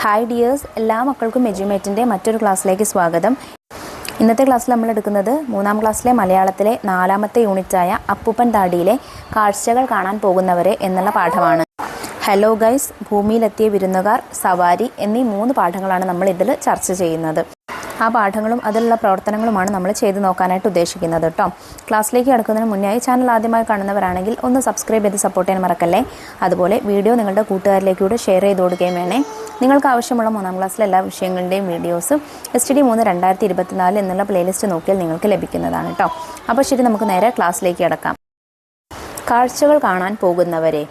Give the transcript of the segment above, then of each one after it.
Hi dears, എല്ലാ മക്കൾക്കും എജ്യുമേറ്റിൻ്റെ മറ്റൊരു ക്ലാസ്സിലേക്ക് സ്വാഗതം. ഇന്നത്തെ ക്ലാസ്സിൽ നമ്മൾ എടുക്കുന്നത് 3ാം ക്ലാസ്സിലെ മലയാളത്തിലെ 4ാമത്തെ യൂണിറ്റായ അപ്പൂപ്പൻ താടിയിലെ കാഴ്ചകൾ കാണാൻ പോകുന്നവരെ എന്നുള്ള പാഠമാണ്. ഹലോ ഗൈസ്, ഭൂമിയിലെത്തിയ വിരുന്നുകാർ, സവാരി എന്നീ 3 പാഠങ്ങളാണ് നമ്മൾ ഇതിൽ ചർച്ച ചെയ്യുന്നത്. ആ പാഠങ്ങളും അതിലുള്ള പ്രവർത്തനങ്ങളുമാണ് നമ്മൾ ചെയ്ത് നോക്കാനായിട്ട് ഉദ്ദേശിക്കുന്നത് കേട്ടോ. ക്ലാസ്സിലേക്ക് കടക്കുന്നതിന് മുന്നേ ചാനൽ ആദ്യമായി കാണുന്നവരാണെങ്കിൽ ഒന്ന് സബ്സ്ക്രൈബ് ചെയ്ത് സപ്പോർട്ട് ചെയ്യാൻ മറക്കല്ലേ. അതുപോലെ വീഡിയോ നിങ്ങളുടെ കൂട്ടുകാരിലേക്കൂടെ ഷെയർ ചെയ്ത് കൊടുക്കുകയും വേണേ. നിങ്ങൾക്ക് ആവശ്യമുള്ള 3ാം ക്ലാസ്സിലെ എല്ലാ വിഷയങ്ങളുടെയും വീഡിയോസ് STD3 2024 എന്നുള്ള പ്ലേലിസ്റ്റ് നോക്കിയാൽ നിങ്ങൾക്ക് ലഭിക്കുന്നതാണ് കേട്ടോ. അപ്പോൾ ശരി, നമുക്ക് നേരെ ക്ലാസ്സിലേക്ക് കടക്കാം. കാഴ്ചകൾ കാണാൻ പോകുന്നവരെ.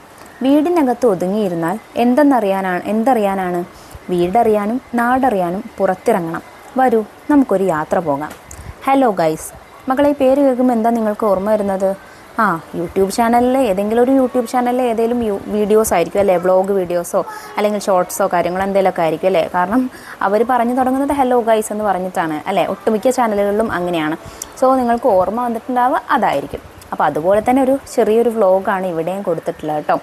വീടിനകത്ത് ഒതുങ്ങിയിരുന്നാൽ എന്തറിയാനാണ്? വീടറിയാനും നാടറിയാനും പുറത്തിറങ്ങണം. വരൂ, നമുക്കൊരു യാത്ര പോകാം. Hello guys. മക്കളെ, പേര് കേൾക്കുമ്പോൾ എന്താ നിങ്ങൾക്ക് ഓർമ്മ വരുന്നത്? യൂട്യൂബ് ചാനലിലെ ഏതെങ്കിലും വീഡിയോസ് ആയിരിക്കും അല്ലേ? വ്ളോഗ് വീഡിയോസോ അല്ലെങ്കിൽ ഷോർട്സോ കാര്യങ്ങളോ എന്തെങ്കിലുമൊക്കെ ആയിരിക്കും അല്ലേ? കാരണം അവർ പറഞ്ഞു തുടങ്ങുന്നത് ഹലോ ഗൈസ് എന്ന് പറഞ്ഞിട്ടാണ് അല്ലേ? ഒട്ടുമിക്ക ചാനലുകളിലും അങ്ങനെയാണ്. സോ നിങ്ങൾക്ക് ഓർമ്മ വന്നിട്ടുണ്ടാവുക അതായിരിക്കും. അപ്പോൾ അതുപോലെ തന്നെ ഒരു ചെറിയൊരു വ്ളോഗാണ് ഇവിടെയും കൊടുത്തിട്ടുള്ളത് കേട്ടോ.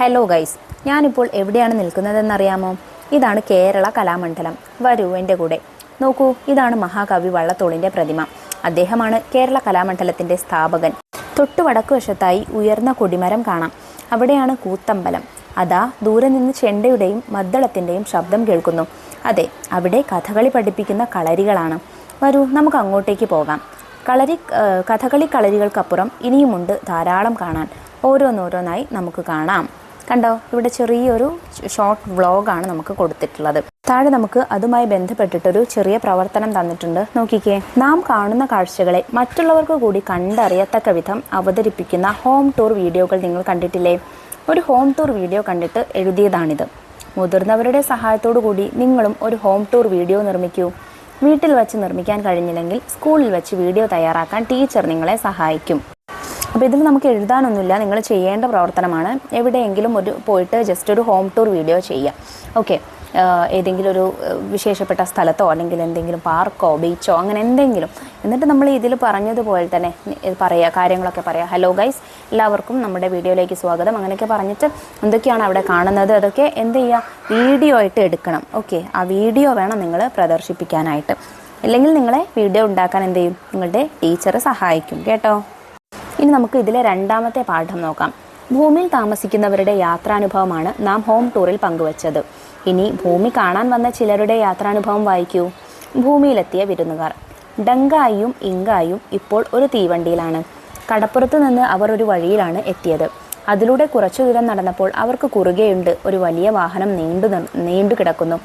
ഹലോ ഗൈസ്, ഞാനിപ്പോൾ എവിടെയാണ് നിൽക്കുന്നതെന്നറിയാമോ? ഇതാണ് കേരള കലാമണ്ഡലം. വരൂ എൻ്റെ കൂടെ. നോക്കൂ, ഇതാണ് മഹാകവി വള്ളത്തോളിൻ്റെ പ്രതിമ. അദ്ദേഹമാണ് കേരള കലാമണ്ഡലത്തിൻ്റെ സ്ഥാപകൻ. തൊട്ടു വടക്കു വശത്തായി ഉയർന്ന കൊടിമരം കാണാം. അവിടെയാണ് കൂത്തമ്പലം. അതാ ദൂരെ നിന്ന് ചെണ്ടയുടെയും മദ്ദളത്തിൻ്റെയും ശബ്ദം കേൾക്കുന്നു. അതെ, അവിടെ കഥകളി പഠിപ്പിക്കുന്ന കളരികളാണ്. വരൂ, നമുക്ക് അങ്ങോട്ടേക്ക് പോകാം. കഥകളി കളരികൾക്കപ്പുറം ഇനിയുമുണ്ട് ധാരാളം കാണാൻ. ഓരോന്നോരോന്നായി നമുക്ക് കാണാം. കണ്ടോ, ഇവിടെ ചെറിയൊരു ഷോർട്ട് വ്ളോഗാണ് നമുക്ക് കൊടുത്തിട്ടുള്ളത്. താഴെ നമുക്ക് അതുമായി ബന്ധപ്പെട്ടിട്ടൊരു ചെറിയ പ്രവർത്തനം തന്നിട്ടുണ്ട്. നോക്കിക്കേ. നാം കാണുന്ന കാഴ്ചകളെ മറ്റുള്ളവർക്ക് കൂടി കണ്ടറിയത്തക്ക വിധം അവതരിപ്പിക്കുന്ന ഹോം ടൂർ വീഡിയോകൾ നിങ്ങൾ കണ്ടിട്ടില്ലേ? ഒരു ഹോം ടൂർ വീഡിയോ കണ്ടിട്ട് എഴുതിയതാണിത്. മുതിർന്നവരുടെ സഹായത്തോടു കൂടി നിങ്ങളും ഒരു ഹോം ടൂർ വീഡിയോ നിർമ്മിക്കൂ. വീട്ടിൽ വെച്ച് നിർമ്മിക്കാൻ കഴിഞ്ഞില്ലെങ്കിൽ സ്കൂളിൽ വെച്ച് വീഡിയോ തയ്യാറാക്കാൻ ടീച്ചർ നിങ്ങളെ സഹായിക്കും. അപ്പോൾ ഇതിൽ നമുക്ക് എഴുതാനൊന്നുമില്ല, നിങ്ങൾ ചെയ്യേണ്ട പ്രവർത്തനമാണ്. എവിടെയെങ്കിലും പോയിട്ട് ജസ്റ്റ് ഒരു ഹോം ടൂർ വീഡിയോ ചെയ്യുക. ഓക്കെ, ഏതെങ്കിലും ഒരു വിശേഷപ്പെട്ട സ്ഥലത്തോ അല്ലെങ്കിൽ എന്തെങ്കിലും പാർക്കോ ബീച്ചോ അങ്ങനെ എന്തെങ്കിലും. എന്നിട്ട് നമ്മൾ ഇതിൽ പറഞ്ഞതുപോലെ തന്നെ കാര്യങ്ങളൊക്കെ പറയുക. ഹലോ ഗൈസ്, എല്ലാവർക്കും നമ്മുടെ വീഡിയോയിലേക്ക് സ്വാഗതം. അങ്ങനെയൊക്കെ പറഞ്ഞിട്ട് എന്തൊക്കെയാണ് അവിടെ കാണുന്നത് അതൊക്കെ എന്ത് ചെയ്യുക, വീഡിയോ ആയിട്ട് എടുക്കണം. ഓക്കെ, ആ വീഡിയോ വേണം നിങ്ങൾ പ്രദർശിപ്പിക്കാനായിട്ട്. അല്ലെങ്കിൽ നിങ്ങളെ വീഡിയോ ഉണ്ടാക്കാൻ എന്ത് ചെയ്യും, നിങ്ങളുടെ ടീച്ചർ സഹായിക്കും കേട്ടോ. ഇനി നമുക്ക് ഇതിലെ 2ാമത്തെ പാഠം നോക്കാം. ഭൂമിയിൽ താമസിക്കുന്നവരുടെ യാത്രാനുഭവമാണ് നാം ഹോം ടൂറിൽ പങ്കുവച്ചത്. ഇനി ഭൂമി കാണാൻ വന്ന ചിലരുടെ യാത്രാനുഭവം വായിക്കൂ. ഭൂമിയിലെത്തിയ വിരുന്നുകാർ. ഡങ്കായും ഇങ്കായും ഇപ്പോൾ ഒരു തീവണ്ടിയിലാണ്. കടപ്പുറത്ത് നിന്ന് അവർ ഒരു വഴിയിലാണ് എത്തിയത്. അതിലൂടെ കുറച്ചു ദൂരം നടന്നപ്പോൾ അവർക്ക് കുറുകെയുണ്ട് ഒരു വലിയ വാഹനം നീണ്ടു കിടക്കുന്നു.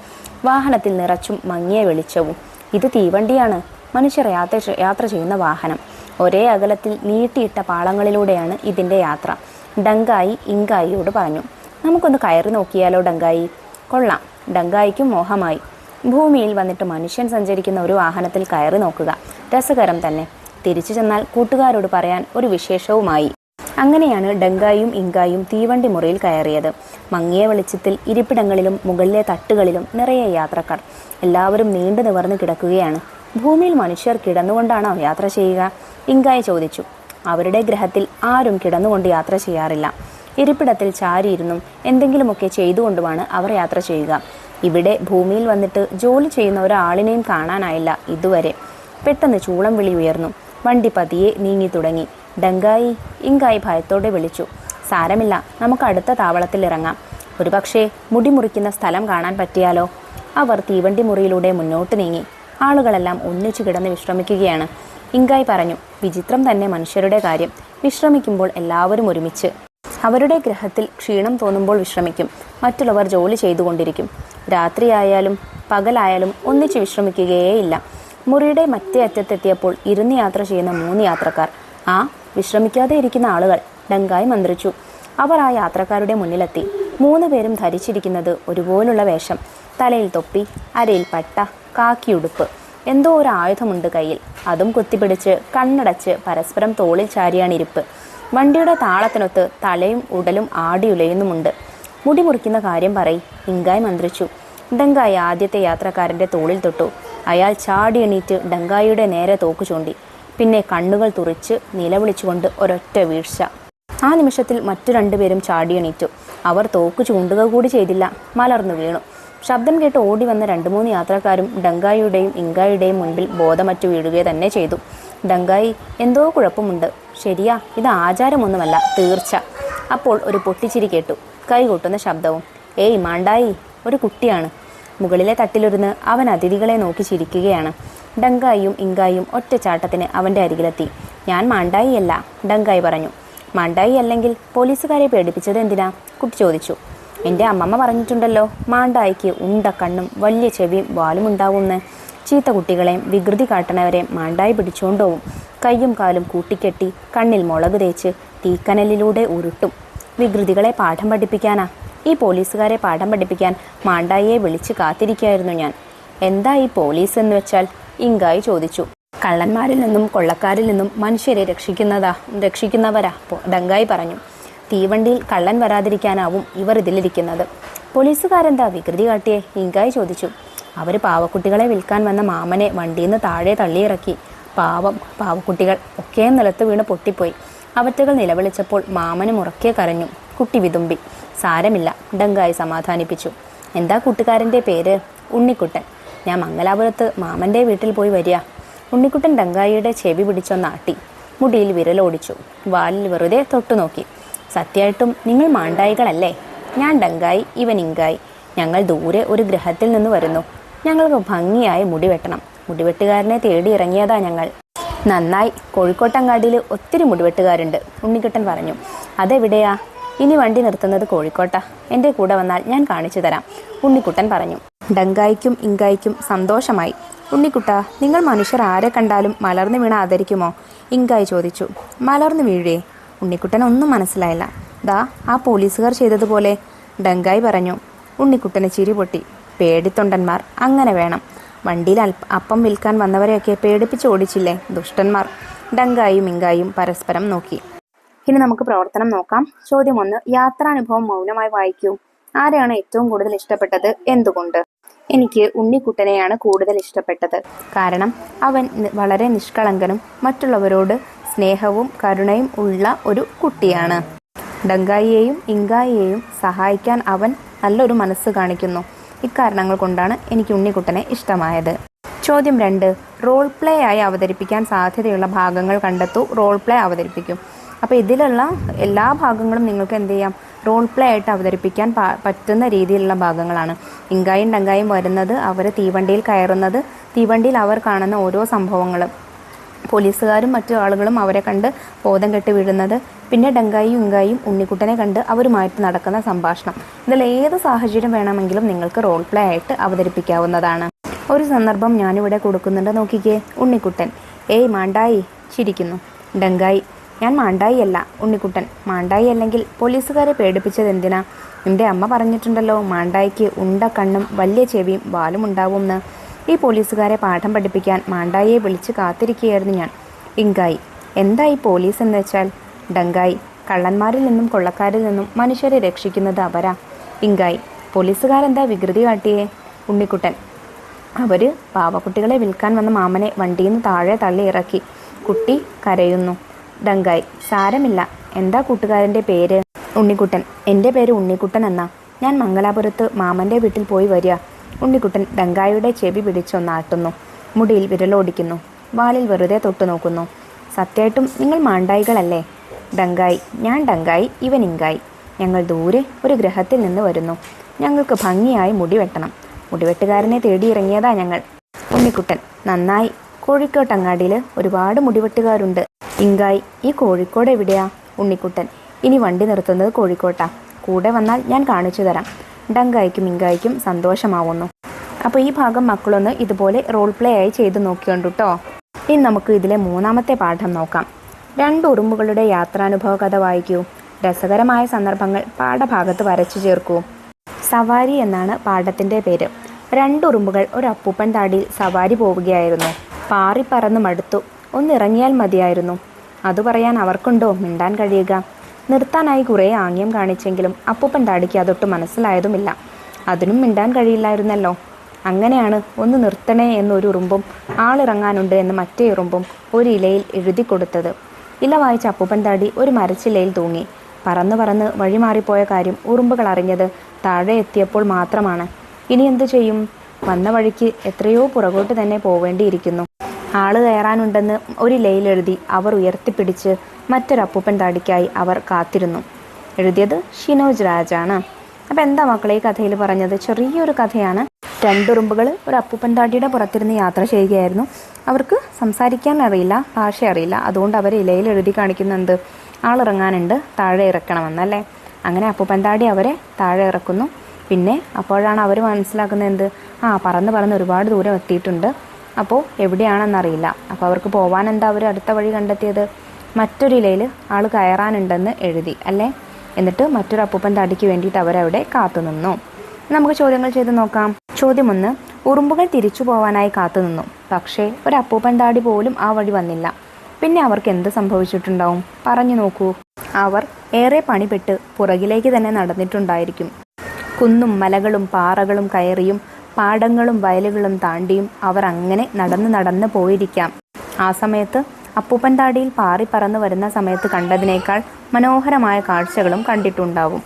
വാഹനത്തിൽ നിറച്ചും മങ്ങിയ വെളിച്ചവും. ഇത് തീവണ്ടിയാണ്, മനുഷ്യർ യാത്ര ചെയ്യുന്ന വാഹനം. ഒരേ അകലത്തിൽ നീട്ടിയിട്ട പാളങ്ങളിലൂടെയാണ് ഇതിൻ്റെ യാത്ര. ഡങ്കായി ഇങ്കായിയോട് പറഞ്ഞു. നമുക്കൊന്ന് കയറി നോക്കിയാലോ ഡങ്കായി? കൊള്ളാം. ഡങ്കായിക്കും മോഹമായി. ഭൂമിയിൽ വന്നിട്ട് മനുഷ്യൻ സഞ്ചരിക്കുന്ന ഒരു വാഹനത്തിൽ കയറി നോക്കുക, രസകരം തന്നെ. തിരിച്ചു ചെന്നാൽ കൂട്ടുകാരോട് പറയാൻ ഒരു വിശേഷവുമായി. അങ്ങനെയാണ് ഡങ്കായും ഇങ്കായും തീവണ്ടി മുറിയിൽ കയറിയത്. മങ്ങിയ വെളിച്ചത്തിൽ ഇരിപ്പിടങ്ങളിലും മുകളിലെ തട്ടുകളിലും നിറയെ യാത്രക്കാർ. എല്ലാവരും നീണ്ടു നിവർന്ന് കിടക്കുകയാണ്. ഭൂമിയിൽ മനുഷ്യർ കിടന്നുകൊണ്ടാണോ യാത്ര ചെയ്യുക? ഇങ്കായി ചോദിച്ചു. അവരുടെ ഗ്രഹത്തിൽ ആരും കിടന്നുകൊണ്ട് യാത്ര ചെയ്യാറില്ല. ഇരിപ്പിടത്തിൽ ചാരിയിരുന്നും എന്തെങ്കിലുമൊക്കെ ചെയ്തുകൊണ്ടുമാണ് അവർ യാത്ര ചെയ്യുക. ഇവിടെ ഭൂമിയിൽ വന്നിട്ട് ജോലി ചെയ്യുന്ന ഒരാളിനെയും കാണാനായില്ല ഇതുവരെ. പെട്ടെന്ന് ചൂളം വിളി ഉയർന്നു. വണ്ടി പതിയെ നീങ്ങി തുടങ്ങി. ഡങ്കായി ഇങ്കായി ഭയത്തോടെ വിളിച്ചു. സാരമില്ല, നമുക്ക് അടുത്ത താവളത്തിൽ ഇറങ്ങാം. ഒരുപക്ഷെ മുടി മുറിക്കുന്ന സ്ഥലം കാണാൻ പറ്റിയാലോ? അവർ തീവണ്ടി മുറിയിലൂടെ മുന്നോട്ട് നീങ്ങി. ആളുകളെല്ലാം ഒന്നിച്ചു കിടന്ന് വിശ്രമിക്കുകയാണ്. ഇങ്കായി പറഞ്ഞു. വിചിത്രം തന്നെ മനുഷ്യരുടെ കാര്യം. വിശ്രമിക്കുമ്പോൾ എല്ലാവരും ഒരുമിച്ച്. അവരുടെ ഗ്രഹത്തിൽ ക്ഷീണം തോന്നുമ്പോൾ വിശ്രമിക്കും. മറ്റുള്ളവർ ജോലി ചെയ്തുകൊണ്ടിരിക്കും. രാത്രിയായാലും പകലായാലും ഒന്നിച്ച് വിശ്രമിക്കുകയേയില്ല. മുറിയുടെ മറ്റേ അറ്റത്തെത്തിയപ്പോൾ ഇരുന്ന് യാത്ര ചെയ്യുന്ന 3 യാത്രക്കാർ. വിശ്രമിക്കാതെ ഇരിക്കുന്ന ആളുകൾ, ഡങ്കായി മന്ത്രിച്ചു. അവർ ആ യാത്രക്കാരുടെ മുന്നിലെത്തി. 3 പേരും ധരിച്ചിരിക്കുന്നത് ഒരുപോലുള്ള വേഷം. തലയിൽ തൊപ്പി, അരയിൽ പട്ട, കാക്കിയുടുപ്പ്. എന്തോ ഒരു ആയുധമുണ്ട് കയ്യിൽ. അതും കുത്തിപ്പിടിച്ച് കണ്ണടച്ച് പരസ്പരം തോളിൽ ചാരിയാണ് ഇരിപ്പ്. വണ്ടിയുടെ താളത്തിനൊത്ത് തലയും ഉടലും ആടിയുലയുന്നുമുണ്ട്. മുടി മുറിക്കുന്ന കാര്യം പറയ്, ഇങ്കായി മന്ത്രിച്ചു. ഡങ്കായി ആദ്യത്തെ യാത്രക്കാരൻ്റെ തോളിൽ തൊട്ടു. അയാൾ ചാടി എണീറ്റ് ഡങ്കായിയുടെ നേരെ തോക്കു ചൂണ്ടി. പിന്നെ കണ്ണുകൾ തുറിച്ച് നിലവിളിച്ചുകൊണ്ട് ഒരൊറ്റ വീഴ്ച. ആ നിമിഷത്തിൽ മറ്റു 2 പേരും ചാടി എണീറ്റു. അവർ തോക്കു ചൂണ്ടുക കൂടി ചെയ്തില്ല, മലർന്നു വീണു. ശബ്ദം കേട്ട് ഓടി വന്ന 2-3 യാത്രക്കാരും ഡങ്കായിയുടെയും ഇങ്കായിയുടെയും മുൻപിൽ ബോധമറ്റു വീഴുക തന്നെ ചെയ്തു. ഡങ്കായി, എന്തോ കുഴപ്പമുണ്ട്. ശരിയാ, ഇത് ആചാരമൊന്നുമല്ല, തീർച്ച. അപ്പോൾ ഒരു പൊട്ടിച്ചിരി കേട്ടു, കൈകൊട്ടുന്ന ശബ്ദവും. ഏയ് മാണ്ടായി, ഒരു കുട്ടിയാണ്. മുകളിലെ തട്ടിലിരുന്ന് അവൻ അതിഥികളെ നോക്കി ചിരിക്കുകയാണ്. ഡങ്കായും ഇങ്കായും ഒറ്റച്ചാട്ടത്തിന് അവൻ്റെ അരികിലെത്തി. ഞാൻ മാണ്ടായിയല്ല, ഡങ്കായി പറഞ്ഞു. മാണ്ടായി അല്ലെങ്കിൽ പോലീസുകാരെ പേടിപ്പിച്ചത് എന്തിനാ? കുട്ടി ചോദിച്ചു. എൻ്റെ അമ്മമ്മ പറഞ്ഞിട്ടുണ്ടല്ലോ, മാണ്ടായിക്ക് ഉണ്ട കണ്ണും വലിയ ചെവിയും വാലും ഉണ്ടാവുമെന്ന്. ചീത്ത കുട്ടികളെയും വികൃതി കാട്ടണവരെയും മാണ്ടായി പിടിച്ചുകൊണ്ടുപോവും. കയ്യും കാലും കൂട്ടിക്കെട്ടി കണ്ണിൽ മുളക് തേച്ച് തീക്കനലിലൂടെ ഉരുട്ടും. വികൃതികളെ പാഠം പഠിപ്പിക്കാനാ. ഈ പോലീസുകാരെ പാഠം പഠിപ്പിക്കാൻ മാണ്ടായിയെ വിളിച്ച് കാത്തിരിക്കുകയായിരുന്നു ഞാൻ. എന്താ ഈ പോലീസ് എന്ന് വെച്ചാൽ? ഇങ്കായി ചോദിച്ചു. കള്ളന്മാരിൽ നിന്നും കൊള്ളക്കാരിൽ നിന്നും മനുഷ്യരെ രക്ഷിക്കുന്നവരാ, ഡങ്കായി പറഞ്ഞു. തീവണ്ടിയിൽ കള്ളൻ വരാതിരിക്കാനാവും ഇവർ ഇതിലിരിക്കുന്നത്. പോലീസുകാരെന്താ വികൃതി കാട്ടിയേ? ഇങ്കായി ചോദിച്ചു. അവർ പാവക്കുട്ടികളെ വിൽക്കാൻ വന്ന മാമനെ വണ്ടിയിൽ നിന്ന് താഴെ തള്ളിയിറക്കി. പാവക്കുട്ടികൾ ഒക്കെ നിലത്ത് വീണ് പൊട്ടിപ്പോയി. അവറ്റകൾ നിലവിളിച്ചപ്പോൾ മാമന് മുറക്കെ കരഞ്ഞു. കുട്ടി വിതുമ്പി. സാരമില്ല, ഡങ്കായി സമാധാനിപ്പിച്ചു. എന്താ കൂട്ടുകാരൻ്റെ പേര്? ഉണ്ണിക്കുട്ടൻ. ഞാൻ മംഗലാപുരത്ത് മാമൻ്റെ വീട്ടിൽ പോയി വരിക. ഉണ്ണിക്കുട്ടൻ ഡങ്കായിയുടെ ചെവി പിടിച്ചൊന്നാട്ടി. മുടിയിൽ വിരലോടിച്ചു. വാലിൽ വെറുതെ തൊട്ടുനോക്കി. സത്യമായിട്ടും നിങ്ങൾ മാണ്ടായികളല്ലേ? ഞാൻ ഡങ്കായി, ഇവൻ ഇങ്കായി. ഞങ്ങൾ ദൂരെ ഒരു ഗ്രഹത്തിൽ നിന്ന് വരുന്നു. ഞങ്ങൾക്ക് ഭംഗിയായി മുടി വെട്ടണം. മുടിവെട്ടുകാരനെ തേടി ഇറങ്ങിയതാ ഞങ്ങൾ. നന്നായി, കോഴിക്കോട്ടങ്ങാടിയിൽ ഒത്തിരി മുടിവെട്ടുകാരുണ്ട്, ഉണ്ണിക്കുട്ടൻ പറഞ്ഞു. അതെവിടെയാ? ഇനി വണ്ടി നിർത്തുന്നത് കോഴിക്കോട്ടാ. എൻ്റെ കൂടെ വന്നാൽ ഞാൻ കാണിച്ചു തരാം, ഉണ്ണിക്കുട്ടൻ പറഞ്ഞു. ഡങ്കായിക്കും ഇങ്കായിക്കും സന്തോഷമായി. ഉണ്ണിക്കുട്ട, നിങ്ങൾ മനുഷ്യർ ആരെ കണ്ടാലും മലർന്നു വീണ ആദരിക്കുമോ? ഇങ്കായി ചോദിച്ചു. മലർന്നു വീഴേ? ഉണ്ണിക്കുട്ടൻ ഒന്നും മനസ്സിലായില്ല. ദാ ആ പോലീസുകാർ ചെയ്തതുപോലെ, ഡങ്കായി പറഞ്ഞു. ഉണ്ണിക്കുട്ടന് ചിരി പൊട്ടി. പേടിത്തൊണ്ടന്മാർ, അങ്ങനെ വേണം. വണ്ടിയിൽ അപ്പം വിൽക്കാൻ വന്നവരെയൊക്കെ പേടിപ്പിച്ച് ഓടിച്ചില്ലേ ദുഷ്ടന്മാർ. ഡങ്കായും ഇങ്കായും പരസ്പരം നോക്കി. ഇനി നമുക്ക് പ്രവർത്തനം നോക്കാം. ചോദ്യം 1. യാത്രാനുഭവം മൗനമായി വായിക്കൂ. ആരെയാണ് ഏറ്റവും കൂടുതൽ ഇഷ്ടപ്പെട്ടത്? എന്തുകൊണ്ട്? എനിക്ക് ഉണ്ണിക്കുട്ടനെയാണ് കൂടുതൽ ഇഷ്ടപ്പെട്ടത്. കാരണം അവൻ വളരെ നിഷ്കളങ്കനും മറ്റുള്ളവരോട് സ്നേഹവും കരുണയും ഉള്ള ഒരു കുട്ടിയാണ്. ഡങ്കായിയെയും ഇങ്കായിയെയും സഹായിക്കാൻ അവൻ നല്ലൊരു മനസ്സ് കാണിക്കുന്നു. ഇക്കാരണങ്ങൾ കൊണ്ടാണ് എനിക്ക് ഉണ്ണിക്കുട്ടനെ ഇഷ്ടമായത്. ചോദ്യം 2. റോൾ പ്ലേ ആയി അവതരിപ്പിക്കാൻ സാധ്യതയുള്ള ഭാഗങ്ങൾ കണ്ടെത്തൂ. റോൾ പ്ലേ അവതരിപ്പിക്കും. അപ്പോൾ ഇതിലുള്ള എല്ലാ ഭാഗങ്ങളും നിങ്ങൾക്ക് എന്ത് ചെയ്യാം? റോൾ പ്ലേ ആയിട്ട് അവതരിപ്പിക്കാൻ പറ്റുന്ന രീതിയിലുള്ള ഭാഗങ്ങളാണ്. ഇങ്കായും ഡങ്കായും വരുന്നത്, അവർ തീവണ്ടിയിൽ കയറുന്നത്, തീവണ്ടിയിൽ അവർ കാണുന്ന ഓരോ സംഭവങ്ങളും, പോലീസുകാരും മറ്റു ആളുകളും അവരെ കണ്ട് ബോധം കെട്ട് വീഴുന്നത്, പിന്നെ ഡങ്കായും ഇങ്കായും ഉണ്ണിക്കുട്ടനെ കണ്ട് അവരുമായിട്ട് നടക്കുന്ന സംഭാഷണം. ഇതിൽ ഏത് സാഹചര്യം വേണമെങ്കിലും നിങ്ങൾക്ക് റോൾ പ്ലേ ആയിട്ട് അവതരിപ്പിക്കാവുന്നതാണ്. ഒരു സന്ദർഭം ഞാനിവിടെ കൊടുക്കുന്നുണ്ട്, നോക്കിക്കേ. ഉണ്ണിക്കുട്ടൻ: ഏയ് മാണ്ടായി, ചിരിക്കുന്നു. ഡങ്കായി: ഞാൻ മാണ്ടായി അല്ല. ഉണ്ണിക്കുട്ടൻ: മാണ്ടായി അല്ലെങ്കിൽ പോലീസുകാരെ പേടിപ്പിച്ചത് എന്തിനാ? എൻ്റെ അമ്മ പറഞ്ഞിട്ടുണ്ടല്ലോ, മാണ്ടായിക്ക് ഉണ്ട കണ്ണും വലിയ ചെവിയും വാലും ഉണ്ടാവുമെന്ന്. ഈ പോലീസുകാരെ പാഠം പഠിപ്പിക്കാൻ മാണ്ടായിയെ വിളിച്ച് കാത്തിരിക്കുകയായിരുന്നു ഞാൻ. ഇങ്കായി: എന്താ ഈ പോലീസ് എന്ന് വെച്ചാൽ? ഡങ്കായി: കള്ളന്മാരിൽ നിന്നും കൊള്ളക്കാരിൽ നിന്നും മനുഷ്യരെ രക്ഷിക്കുന്നത് അവരാ. ഇങ്കായി: പോലീസുകാരെന്താ വികൃതി കാട്ടിയേ? ഉണ്ണിക്കുട്ടൻ: അവർ പാവക്കുട്ടികളെ വിൽക്കാൻ വന്ന മാമനെ വണ്ടിയിൽ നിന്ന് താഴെ തള്ളി ഇറക്കി. കുട്ടി കരയുന്നു. ഡങ്കായി: സാരമില്ല. എന്താ കൂട്ടുകാരൻ്റെ പേര്? ഉണ്ണിക്കുട്ടൻ: എൻ്റെ പേര് ഉണ്ണിക്കുട്ടൻ എന്നാ. ഞാൻ മംഗലാപുരത്ത് മാമൻ്റെ വീട്ടിൽ പോയി വരിക. ഉണ്ണിക്കുട്ടൻ ഡങ്കായിയുടെ ചെവി പിടിച്ചൊന്നാട്ടുന്നു. മുടിയിൽ വിരലോടിക്കുന്നു. വാലിൽ വെറുതെ തൊട്ടു നോക്കുന്നു. സത്യമായിട്ടും നിങ്ങൾ മാണ്ടായികളല്ലേ? ഡങ്കായി: ഞാൻ ഡങ്കായി, ഇവൻ ഇങ്കായി. ഞങ്ങൾ ദൂരെ ഒരു ഗ്രഹത്തിൽ നിന്ന് വരുന്നു. ഞങ്ങൾക്ക് ഭംഗിയായി മുടി വെട്ടണം. മുടിവെട്ടുകാരനെ തേടി ഇറങ്ങിയതാ ഞങ്ങൾ. ഉണ്ണിക്കുട്ടൻ: നന്നായി. കോഴിക്കോട്ടങ്ങാടിയിൽ ഒരുപാട് മുടിവെട്ടുകാരുണ്ട്. ഇങ്കായി: ഈ കോഴിക്കോട് എവിടെയാ? ഉണ്ണിക്കുട്ടൻ: ഇനി വണ്ടി നിർത്തുന്നത് കോഴിക്കോട്ടാ. കൂടെ വന്നാൽ ഞാൻ കാണിച്ചു തരാം. ഡങ്കായിക്കും ഇങ്കായിക്കും സന്തോഷമാവുന്നു. അപ്പോൾ ഈ ഭാഗം മക്കളൊന്ന് ഇതുപോലെ റോൾ പ്ലേ ആയി ചെയ്ത് നോക്കിയുണ്ട് കേട്ടോ. ഇനി നമുക്ക് ഇതിലെ 3ാമത്തെ പാഠം നോക്കാം. 2 ഉറുമ്പുകളുടെ യാത്രാനുഭവ കഥ വായിക്കൂ. രസകരമായ സന്ദർഭങ്ങൾ പാഠഭാഗത്ത് വരച്ചു ചേർക്കൂ. സവാരി എന്നാണ് പാഠത്തിൻ്റെ പേര്. 2 ഉറുമ്പുകൾ ഒരു അപ്പൂപ്പൻ താടിയിൽ സവാരി പോവുകയായിരുന്നു. പാറിപ്പറന്ന് മടുത്തു. ഒന്നിറങ്ങിയാൽ മതിയായിരുന്നു. അത് പറയാൻ അവർക്കുണ്ടോ മിണ്ടാൻ കഴിയുക? നിർത്താനായി കുറേ ആംഗ്യം കാണിച്ചെങ്കിലും അപ്പൂപ്പൻ താടിക്ക് അതൊട്ട് മനസ്സിലായതുമില്ല. അതിനും മിണ്ടാൻ കഴിയില്ലായിരുന്നല്ലോ. അങ്ങനെയാണ് ഒന്ന് നിർത്തണേ എന്നൊരു ഉറുമ്പും ആളിറങ്ങാനുണ്ട് എന്ന് മറ്റേ ഉറുമ്പും ഒരു ഇലയിൽ എഴുതി കൊടുത്തത്. ഇല വായിച്ച അപ്പൂപ്പൻ താടി ഒരു മരച്ചിലയിൽ തൂങ്ങി. പറന്ന് പറന്ന് വഴിമാറിപ്പോയ കാര്യം ഉറുമ്പുകൾ അറിഞ്ഞത് താഴെ എത്തിയപ്പോൾ മാത്രമാണ്. ഇനി എന്തു ചെയ്യും? വന്ന വഴിക്ക് എത്രയോ പുറകോട്ട് തന്നെ പോവേണ്ടിയിരിക്കുന്നു. ആള് കയറാനുണ്ടെന്ന് ഒരു ലൈലെഴുതി അവർ ഉയർത്തിപ്പിടിച്ച് മറ്റൊരു അപ്പൂപ്പൻ താടിക്കായി അവർ കാത്തിരുന്നു. എഴുതിയത് ഷിനോജ് രാജാണ്. അപ്പം എന്താ മക്കളെ ഈ കഥയിൽ പറഞ്ഞത്? ചെറിയൊരു കഥയാണ്. രണ്ടുറുമ്പുകൾ ഒരു അപ്പൂപ്പൻ താടിയുടെ പുറത്തിരുന്ന് യാത്ര ചെയ്യുകയായിരുന്നു. അവർക്ക് സംസാരിക്കാൻ അറിയില്ല, ഭാഷ അറിയില്ല. അതുകൊണ്ട് അവർ ഇലയിൽ എഴുതി കാണിക്കുന്നുണ്ട്, ആളിറങ്ങാനുണ്ട്, താഴെ ഇറക്കണമെന്നല്ലേ. അങ്ങനെ അപ്പൂപ്പൻ താടി അവരെ താഴെ ഇറക്കുന്നു. പിന്നെ അപ്പോഴാണ് അവർ മനസ്സിലാക്കുന്നത് എന്ത്? പറന്ന് ഒരുപാട് ദൂരം എത്തിയിട്ടുണ്ട്. അപ്പോൾ എവിടെയാണെന്നറിയില്ല. അപ്പോൾ അവർക്ക് പോകാൻ എന്താ അവർ അടുത്ത വഴി കണ്ടെത്തിയത്? മറ്റൊരു ഇലയിൽ ആൾ കയറാനുണ്ടെന്ന് എഴുതി അല്ലേ. എന്നിട്ട് മറ്റൊരു അപ്പൂപ്പൻ താടിക്ക് വേണ്ടിയിട്ട് അവരവിടെ കാത്തുനിന്നു. നമുക്ക് ചോദ്യങ്ങൾ ചെയ്ത് നോക്കാം. ചോദ്യം 1. ഉറുമ്പുകൾ തിരിച്ചു പോവാനായി കാത്തുനിന്നു. പക്ഷേ ഒരു അപ്പൂപ്പൻ താടി പോലും ആ വഴി വന്നില്ല. പിന്നെ അവർക്ക് എന്ത് സംഭവിച്ചിട്ടുണ്ടാവും? പറഞ്ഞു നോക്കൂ. അവർ ഏറെ പണിപ്പെട്ട് പുറകിലേക്ക് തന്നെ നടന്നിട്ടുണ്ടായിരിക്കും. കുന്നും മലകളും പാറകളും കയറിയും പാടങ്ങളും വയലുകളും താണ്ടിയും അവർ അങ്ങനെ നടന്ന് പോയിരിക്കാം. ആ സമയത്ത് അപ്പൂപ്പൻ താടിയിൽ പാറി പറന്നു വരുന്ന സമയത്ത് കണ്ടതിനേക്കാൾ മനോഹരമായ കാഴ്ചകളും കണ്ടിട്ടുണ്ടാവും.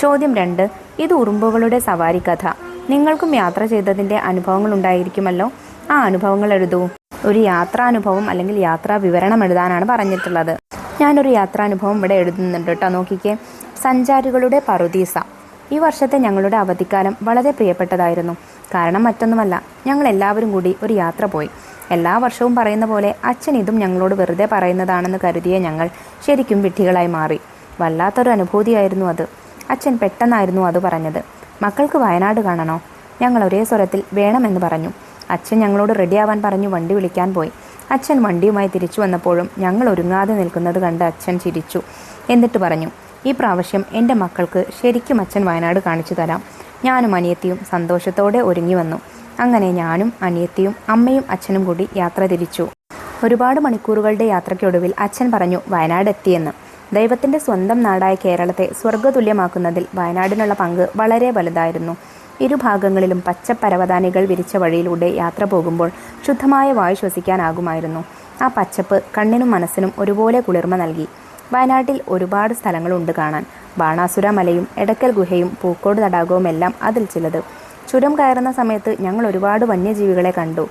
ചോദ്യം 2. ഇത് ഉറുമ്പുകളുടെ സവാരി കഥ. നിങ്ങൾക്കും യാത്ര ചെയ്തതിൻ്റെ അനുഭവങ്ങൾ ഉണ്ടായിരിക്കുമല്ലോ. ആ അനുഭവങ്ങൾ എഴുതൂ. ഒരു യാത്രാനുഭവം അല്ലെങ്കിൽ യാത്രാ വിവരണം എഴുതാനാണ് പറഞ്ഞിട്ടുള്ളത്. ഞാനൊരു യാത്രാനുഭവം ഇവിടെ എഴുതുന്നുണ്ട് കേട്ടോ. നോക്കിക്കേ. സഞ്ചാരികളുടെ പറുദീസ. ഈ വർഷത്തെ ഞങ്ങളുടെ അവധിക്കാലം വളരെ പ്രിയപ്പെട്ടതായിരുന്നു. കാരണം മറ്റൊന്നുമല്ല, ഞങ്ങൾ എല്ലാവരും കൂടി ഒരു യാത്ര പോയി. എല്ലാ വർഷവും പറയുന്ന പോലെ അച്ഛൻ ഇതും ഞങ്ങളോട് വെറുതെ പറയുന്നതാണെന്ന് കരുതിയ ഞങ്ങൾ ശരിക്കും വിഡ്ഢികളായി മാറി. വല്ലാത്തൊരു അനുഭൂതിയായിരുന്നു അത്. അച്ഛൻ പെട്ടെന്നായിരുന്നു അത് പറഞ്ഞത്. മക്കൾക്ക് വയനാട് കാണണോ? ഞങ്ങൾ ഒരേ സ്വരത്തിൽ വേണമെന്ന് പറഞ്ഞു. അച്ഛൻ ഞങ്ങളോട് റെഡിയാവാൻ പറഞ്ഞു വണ്ടി വിളിക്കാൻ പോയി. അച്ഛൻ വണ്ടിയുമായി തിരിച്ചു വന്നപ്പോഴും ഞങ്ങൾ ഒരുങ്ങാതെ നിൽക്കുന്നത് കണ്ട് അച്ഛൻ ചിരിച്ചു. എന്നിട്ട് പറഞ്ഞു, ഈ പ്രാവശ്യം എൻ്റെ മക്കൾക്ക് ശരിക്കും അച്ഛൻ വയനാട് കാണിച്ചു തരാം. ഞാനും അനിയത്തിയും സന്തോഷത്തോടെ ഒരുങ്ങി വന്നു. അങ്ങനെ ഞാനും അനിയത്തിയും അമ്മയും അച്ഛനും കൂടി യാത്ര തിരിച്ചു. ഒരുപാട് മണിക്കൂറുകളുടെ യാത്രയ്ക്കൊടുവിൽ അച്ഛൻ പറഞ്ഞു വയനാട് എത്തിയെന്ന്. ദൈവത്തിൻ്റെ സ്വന്തം നാടായ കേരളത്തെ സ്വർഗ്ഗതുല്യമാക്കുന്നതിൽ വയനാടിനുള്ള പങ്ക് വളരെ വലുതായിരുന്നു. ഇരുഭാഗങ്ങളിലും പച്ചപ്പരവതാനികൾ വിരിച്ച വഴിയിലൂടെ യാത്ര പോകുമ്പോൾ ശുദ്ധമായ വായു ശ്വസിക്കാനാകുമായിരുന്നു. ആ പച്ചപ്പ് കണ്ണിനും മനസ്സിനും ഒരുപോലെ കുളിർമ നൽകി. വയനാട്ടിൽ ഒരുപാട് സ്ഥലങ്ങളുണ്ട് കാണാൻ. ബാണാസുര മലയും എടക്കൽ ഗുഹയും പൂക്കോട് തടാകവുമെല്ലാം അതിൽ ചിലത്. ചുരം കയറുന്ന സമയത്ത് ഞങ്ങൾ ഒരുപാട് വന്യജീവികളെ കണ്ടു.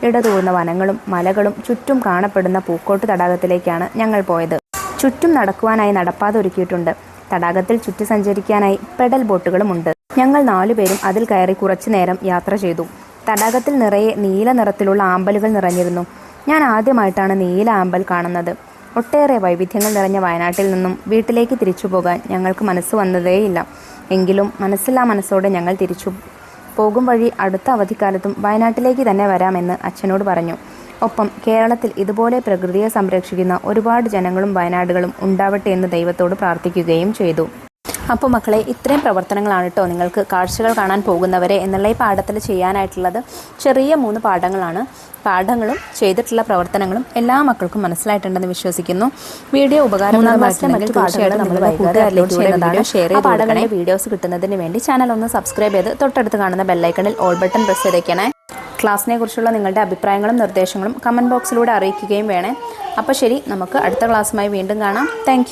ഇടതൂർന്ന വനങ്ങളും മലകളും ചുറ്റും കാണപ്പെടുന്ന പൂക്കോട്ട് തടാകത്തിലേക്കാണ് ഞങ്ങൾ പോയത്. ചുറ്റും നടക്കുവാനായി നടപ്പാത ഒരുക്കിയിട്ടുണ്ട്. തടാകത്തിൽ ചുറ്റി സഞ്ചരിക്കാനായി പെഡൽ ബോട്ടുകളുമുണ്ട്. ഞങ്ങൾ 4 പേരും അതിൽ കയറി കുറച്ചു നേരം യാത്ര ചെയ്തു. തടാകത്തിൽ നിറയെ നീല നിറത്തിലുള്ള ആമ്പലുകൾ നിറഞ്ഞിരുന്നു. ഞാൻ ആദ്യമായിട്ടാണ് നീല ആമ്പൽ കാണുന്നത്. ഒട്ടേറെ വൈവിധ്യങ്ങൾ നിറഞ്ഞ വയനാട്ടിൽ നിന്നും വീട്ടിലേക്ക് തിരിച്ചു പോകാൻ ഞങ്ങൾക്ക് മനസ്സ് വന്നതേയില്ല. എങ്കിലും മനസ്സില്ലാ മനസ്സോടെ ഞങ്ങൾ തിരിച്ചു പോകും വഴി അടുത്ത അവധിക്കാലത്തും വയനാട്ടിലേക്ക് തന്നെ വരാമെന്ന് അച്ഛനോട് പറഞ്ഞു. ഒപ്പം കേരളത്തിൽ ഇതുപോലെ പ്രകൃതിയെ സംരക്ഷിക്കുന്ന ഒരുപാട് ജനങ്ങളും വയനാടുകളും ഉണ്ടാവട്ടെ എന്ന് ദൈവത്തോട് പ്രാർത്ഥിക്കുകയും ചെയ്തു. അപ്പോൾ മക്കളെ, ഇത്രയും പ്രവർത്തനങ്ങളാണ് കേട്ടോ നിങ്ങൾക്ക് കാഴ്ചകൾ കാണാൻ പോകുന്നവരെ എന്നുള്ള ഈ പാഠത്തിൽ ചെയ്യാനായിട്ടുള്ളത്. ചെറിയ 3 പാഠങ്ങളാണ്. പാഠങ്ങളും ചെയ്തിട്ടുള്ള പ്രവർത്തനങ്ങളും എല്ലാ മക്കൾക്കും മനസ്സിലായിട്ടുണ്ടെന്ന് വിശ്വസിക്കുന്നു. വീഡിയോ ഉപകാരപ്രദമായിട്ടുണ്ടെങ്കിൽ തീർച്ചയായിട്ടും നമ്മുടെ കൂട്ടുകാരിലേക്ക് പാഠങ്ങളുടെ വീഡിയോസ് കിട്ടുന്നതിന് വേണ്ടി ചാനൽ ഒന്ന് സബ്സ്ക്രൈബ് ചെയ്ത് തൊട്ടടുത്ത് കാണുന്ന ബെല്ലൈക്കണിൽ ഓൾ ബട്ടൺ പ്രസ് ചെയ്തേക്കണേ. ക്ലാസ്സിനെ കുറിച്ചുള്ള നിങ്ങളുടെ അഭിപ്രായങ്ങളും നിർദ്ദേശങ്ങളും കമൻറ്റ് ബോക്സിലൂടെ അറിയിക്കുകയും വേണേ. അപ്പോൾ ശരി, നമുക്ക് അടുത്ത ക്ലാസ്സുമായി വീണ്ടും കാണാം. താങ്ക്